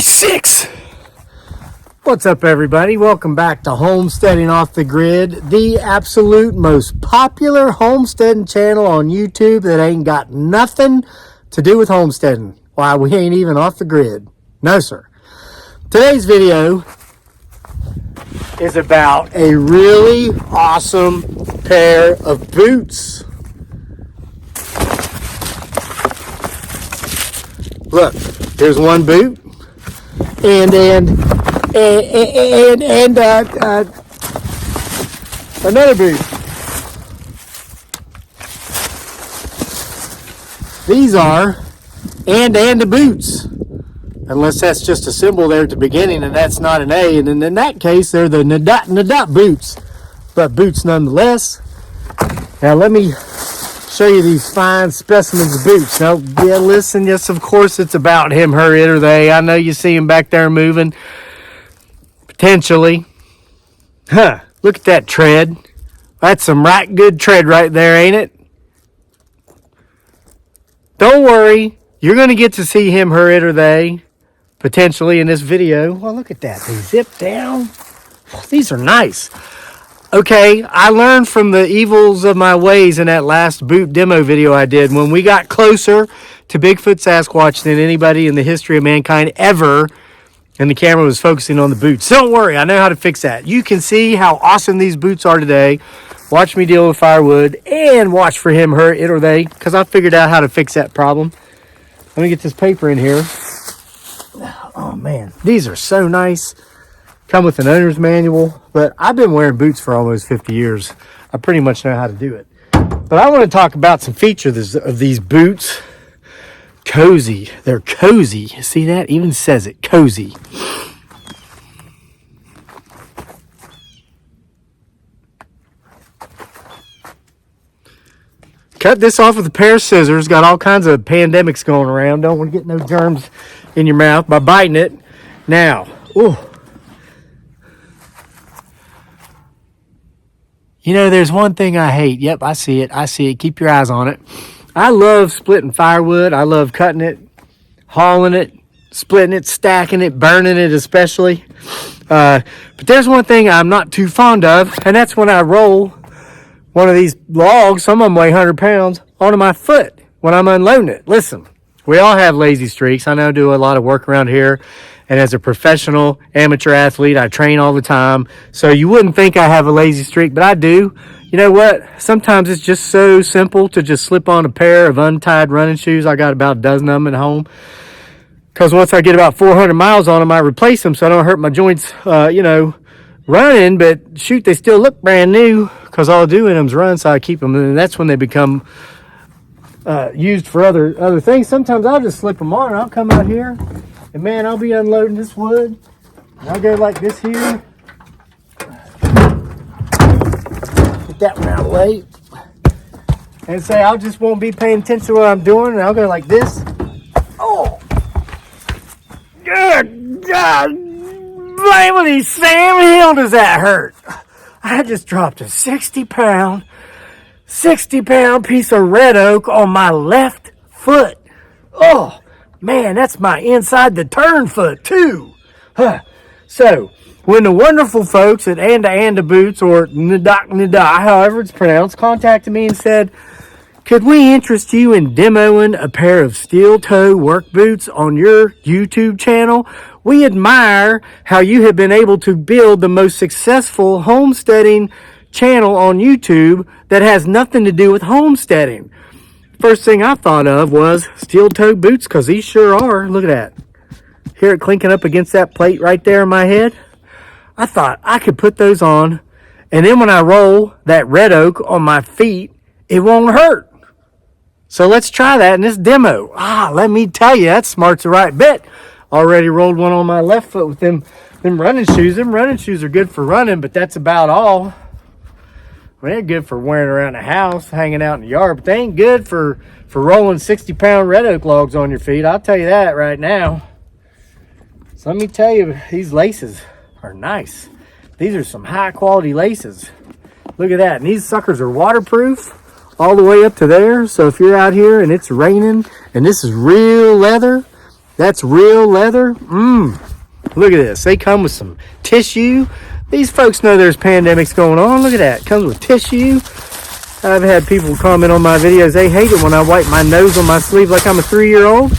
6. What's up, everybody? Welcome back to Homesteading Off the Grid, the absolute most popular homesteading channel on YouTube that ain't got nothing to do with homesteading. Why, we ain't even off the grid. No, sir. Today's video is about a really awesome pair of boots. Look, here's one boot, and another boot. These are and the boots, unless that's just a symbol there at the beginning, and that's not an A. And in that case, they're the Nadot boots, but boots nonetheless. Now let me show you these fine specimens of boots. Now, yeah, listen, yes, of course it's about him, her, it, or they. I know you see him back there moving, potentially. Look at that tread. That's some right good tread right there, ain't it? Don't worry, you're going to get to see him, her, it, or they, potentially in this video. Well, look at that. They zip down. Oh, these are nice. Okay, I learned from the evils of my ways in that last boot demo video I did. When we got closer to Bigfoot Sasquatch than anybody in the history of mankind ever, and the camera was focusing on the boots. Don't worry, I know how to fix that. You can see how awesome these boots are today. Watch me deal with firewood and watch for him, her, it, or they, because I figured out how to fix that problem. Let me get this paper in here. Oh, man, these are so nice. Come with an owner's manual, but I've been wearing boots for almost 50 years. I pretty much know how to do it. But I want to talk about some features of these boots. Cozy. They're cozy. See that? Even says it. Cozy. Cut this off with a pair of scissors. Got all kinds of pandemics going around. Don't want to get no germs in your mouth by biting it. Now, ooh. You know, there's one thing I hate. Yep, I see it. I see it. Keep your eyes on it. I love splitting firewood. I love cutting it, hauling it, splitting it, stacking it, burning it especially. But there's one thing I'm not too fond of, and that's when I roll one of these logs, some of them weigh 100 pounds, onto my foot when I'm unloading it. Listen, we all have lazy streaks. I know I do a lot of work around here. And as a professional amateur athlete, I train all the time. So you wouldn't think I have a lazy streak, but I do. You know what? Sometimes it's just so simple to just slip on a pair of untied running shoes. I got about a dozen of them at home. Because once I get about 400 miles on them, I replace them so I don't hurt my joints, running. But shoot, they still look brand new because all I do in them is run, so I keep them. And that's when they become used for other things. Sometimes I'll just slip them on and I'll come out here. And man, I'll be unloading this wood. And I'll go like this here. Get that one out of the way. And say I just won't be paying attention to what I'm doing. And I'll go like this. Oh! Good God! Blamey Sam, hell does that hurt? I just dropped a 60-pound piece of red oak on my left foot. Oh! Man, that's my inside the turn foot, too. So, when the wonderful folks at Anda Boots, or Nada, however it's pronounced, contacted me and said, could we interest you in demoing a pair of steel-toe work boots on your YouTube channel? We admire how you have been able to build the most successful homesteading channel on YouTube that has nothing to do with homesteading. First thing I thought of was steel-toe boots, because these sure are. Look at that. Hear it clinking up against that plate right there in my head? I thought I could put those on, and then when I roll that red oak on my feet, it won't hurt. So let's try that in this demo. Let me tell you, that smart's the right bet. Already rolled one on my left foot with them running shoes. Them running shoes are good for running, but that's about all. Well, they're good for wearing around the house, hanging out in the yard, but they ain't good for rolling 60-pound red oak logs on your feet. I'll tell you that right now. So let me tell you, these laces are nice. These are some high-quality laces. Look at that. And these suckers are waterproof all the way up to there. So if you're out here and it's raining and this is real leather, That's real leather. Look at this. They come with some tissue. These folks know there's pandemics going on. Look at that. It comes with tissue. I've had people comment on my videos. They hate it when I wipe my nose on my sleeve like I'm a 3-year-old.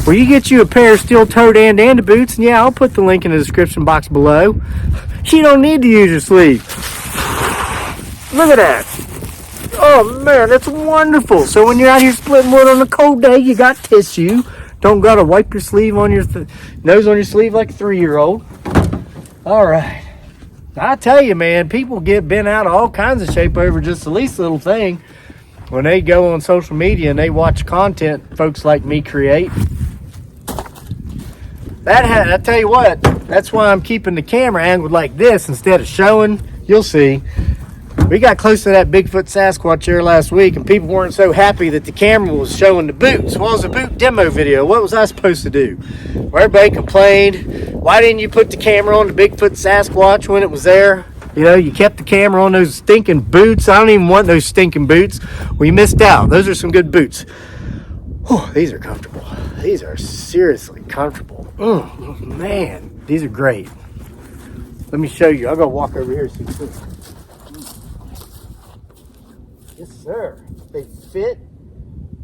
Well, you get you a pair of steel-toed and boots, and yeah, I'll put the link in the description box below. You don't need to use your sleeve. Look at that. Oh, man, that's wonderful. So when you're out here splitting wood on a cold day, you got tissue. Don't got to wipe your sleeve on your nose on your sleeve like a 3-year-old. All right. I tell you, man, people get bent out of all kinds of shape over just the least little thing when they go on social media and they watch content folks like me create. I tell you what, that's why I'm keeping the camera angled like this instead of showing. You'll see. We got close to that Bigfoot Sasquatch here last week, and people weren't so happy that the camera was showing the boots. Well, it was a boot demo video. What was I supposed to do? Well, everybody complained. Why didn't you put the camera on the Bigfoot Sasquatch when it was there? You know, you kept the camera on those stinking boots. I don't even want those stinking boots. Well, you missed out. Those are some good boots. Whew, these are comfortable. These are seriously comfortable. Oh, man, these are great. Let me show you. I'll go walk over here so you can see. Yes, sir. They fit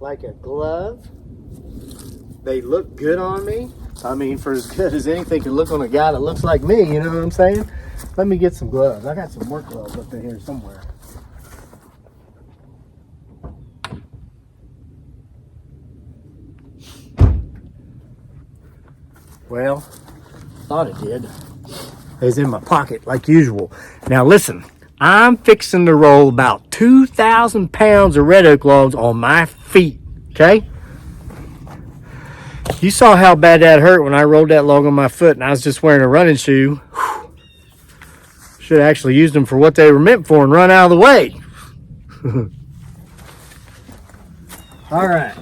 like a glove. They look good on me. I mean, for as good as anything can look on a guy that looks like me, you know what I'm saying? Let me get some gloves. I got some work gloves up in here somewhere. Well, thought it did. It was in my pocket like usual. Now listen, I'm fixing to roll about 2,000 pounds of red oak logs on my feet, okay? You saw how bad that hurt when I rolled that log on my foot and I was just wearing a running shoe. Should have actually used them for what they were meant for and run out of the way. All right,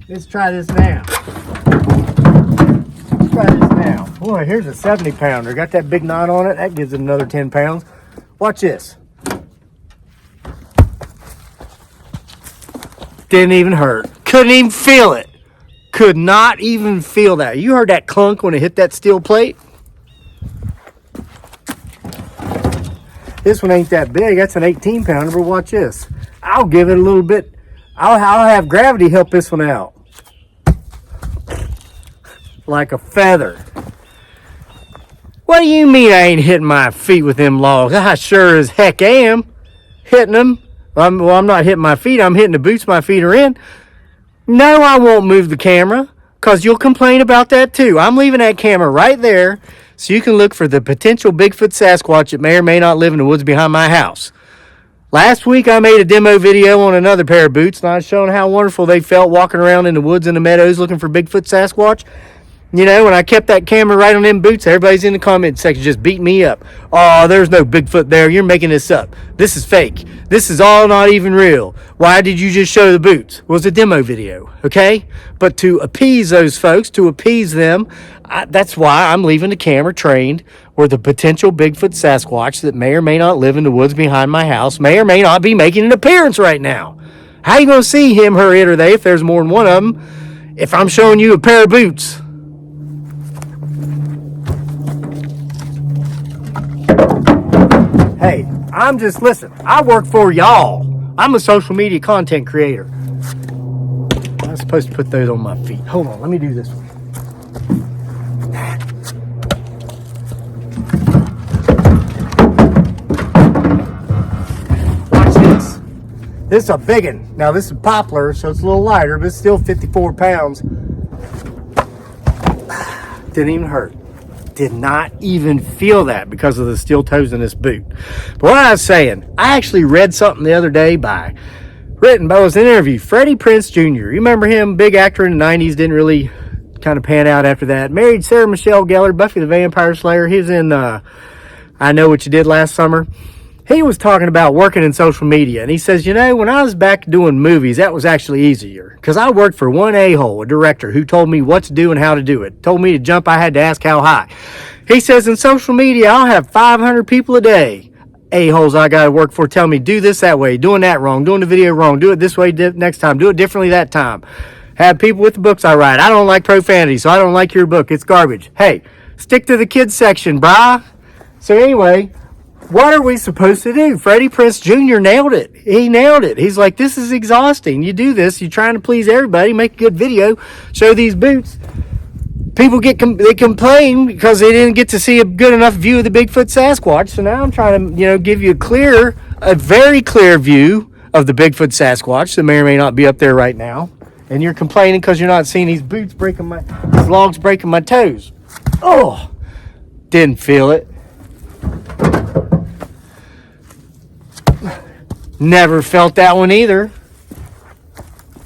let's try this now. Boy, here's a 70 pounder. Got that big knot on it. That gives it another 10 pounds. Watch this. Didn't even hurt. Couldn't even feel it. Could not even feel that. You heard that clunk when it hit that steel plate? This one ain't that big. That's an 18 pounder, but watch this. I'll give it a little bit. I'll have gravity help this one out. Like a feather. What do you mean I ain't hitting my feet with them logs? I sure as heck am hitting them. I'm not hitting my feet. I'm hitting the boots my feet are in. No, I won't move the camera because you'll complain about that too. I'm leaving that camera right there so you can look for the potential Bigfoot Sasquatch that may or may not live in the woods behind my house. Last week I made a demo video on another pair of boots and I was showing how wonderful they felt walking around in the woods and the meadows looking for Bigfoot Sasquatch. You know, when I kept that camera right on them boots, everybody's in the comment section just beat me up. Oh, there's no Bigfoot there. You're making this up. This is fake. This is all not even real. Why did you just show the boots? Well, it was a demo video, okay? But to appease those folks, to appease them, that's why I'm leaving the camera trained where the potential Bigfoot Sasquatch that may or may not live in the woods behind my house may or may not be making an appearance right now. How are you going to see him, her, it, or they if there's more than one of them if I'm showing you a pair of boots? Hey, listen, I work for y'all. I'm a social media content creator. I'm supposed to put those on my feet. Hold on, let me do this one. Watch this. This is a big one. Now, this is poplar, so it's a little lighter, but it's still 54 pounds. Didn't even hurt. Did not even feel that because of the steel toes in this boot. But what I was saying, I actually read something the other day written by an interview, Freddie Prinze Jr. You remember him, big actor in the 90s, didn't really kind of pan out after that. Married Sarah Michelle Gellar, Buffy the Vampire Slayer. He was in I Know What You Did Last Summer. He was talking about working in social media, and he says, you know, when I was back doing movies, that was actually easier because I worked for one a-hole, a director, who told me what to do and how to do it. Told me to jump, I had to ask how high. He says, in social media, I'll have 500 people a day, a-holes I got to work for, tell me, do this that way, doing that wrong, doing the video wrong, do it this way next time, do it differently that time. Have people with the books I write. I don't like profanity, so I don't like your book. It's garbage. Hey, stick to the kids section, brah. So anyway, what are we supposed to do? Freddie Prinze Jr. nailed it. He nailed it. He's like, this is exhausting. You do this. You're trying to please everybody. Make a good video. Show these boots. People they complain because they didn't get to see a good enough view of the Bigfoot Sasquatch. So now I'm trying to, give you a very clear view of the Bigfoot Sasquatch that may or may not be up there right now. And you're complaining because you're not seeing these logs breaking my toes. Oh, didn't feel it. Never felt that one either.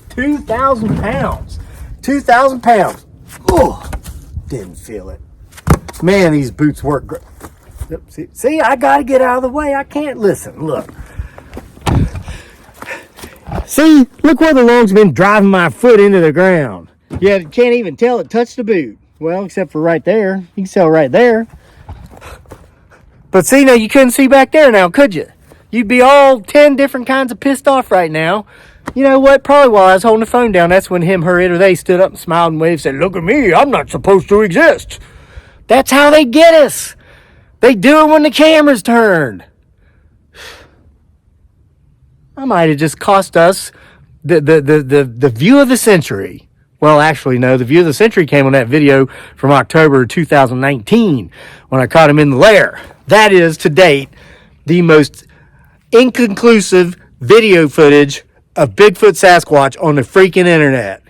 2,000 pounds. 2,000 pounds. Oh, didn't feel it. Man, these boots work great. See, I got to get out of the way. I can't listen. Look. See, look where the log's been driving my foot into the ground. Yeah, you can't even tell it touched the boot. Well, except for right there. You can tell right there. But see, now you couldn't see back there now, could you? You'd be all 10 different kinds of pissed off right now. You know what? Probably while I was holding the phone down, that's when him, her, it, or they stood up and smiled and waved and said, look at me, I'm not supposed to exist. That's how they get us. They do it when the camera's turned. I might have just cost us the view of the century. Well, actually, no, the view of the century came on that video from October 2019 when I caught him in the lair. That is, to date, the most inconclusive video footage of Bigfoot Sasquatch on the freaking internet.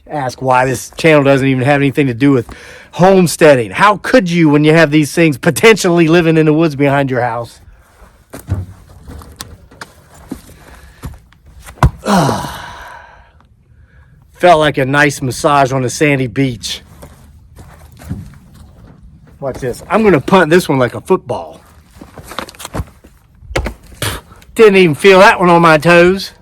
Ask why this channel doesn't even have anything to do with homesteading. How could you when you have these things potentially living in the woods behind your house? Felt like a nice massage on a sandy beach. Watch this. I'm going to punt this one like a football. Didn't even feel that one on my toes.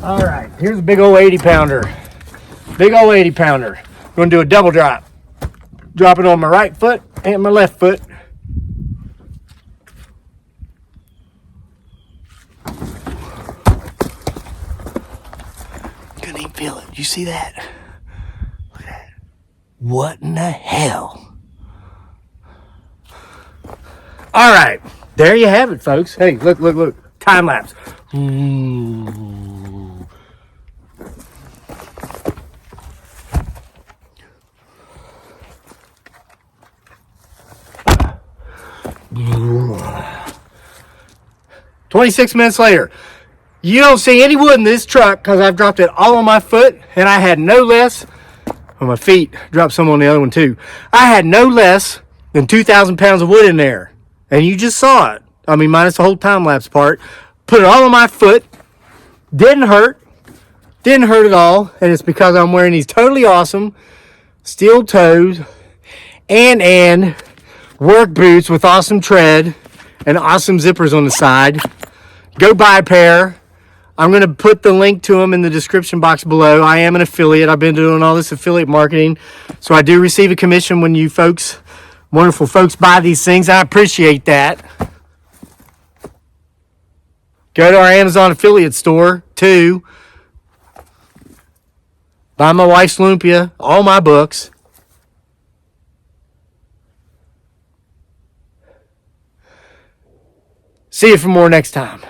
All right, here's a big old 80 pounder. Big old 80 pounder. I'm going to do a double drop. Drop it on my right foot and my left foot. Couldn't even feel it. You see that? Look at that. What in the hell? All right, there you have it, folks. Hey, look. Time lapse. Ooh. 26 minutes later. You don't see any wood in this truck because I've dropped it all on my foot, and I had no less, on my feet, dropped some on the other one too. I had no less than 2,000 pounds of wood in there. And you just saw it. I mean, minus the whole time-lapse part. Put it all on my foot. Didn't hurt. Didn't hurt at all. And it's because I'm wearing these totally awesome steel toes and work boots with awesome tread and awesome zippers on the side. Go buy a pair. I'm going to put the link to them in the description box below. I am an affiliate. I've been doing all this affiliate marketing. So I do receive a commission when you folks, wonderful folks, buy these things. I appreciate that. Go to our Amazon affiliate store, too. Buy my wife's Lumpia, all my books. See you for more next time.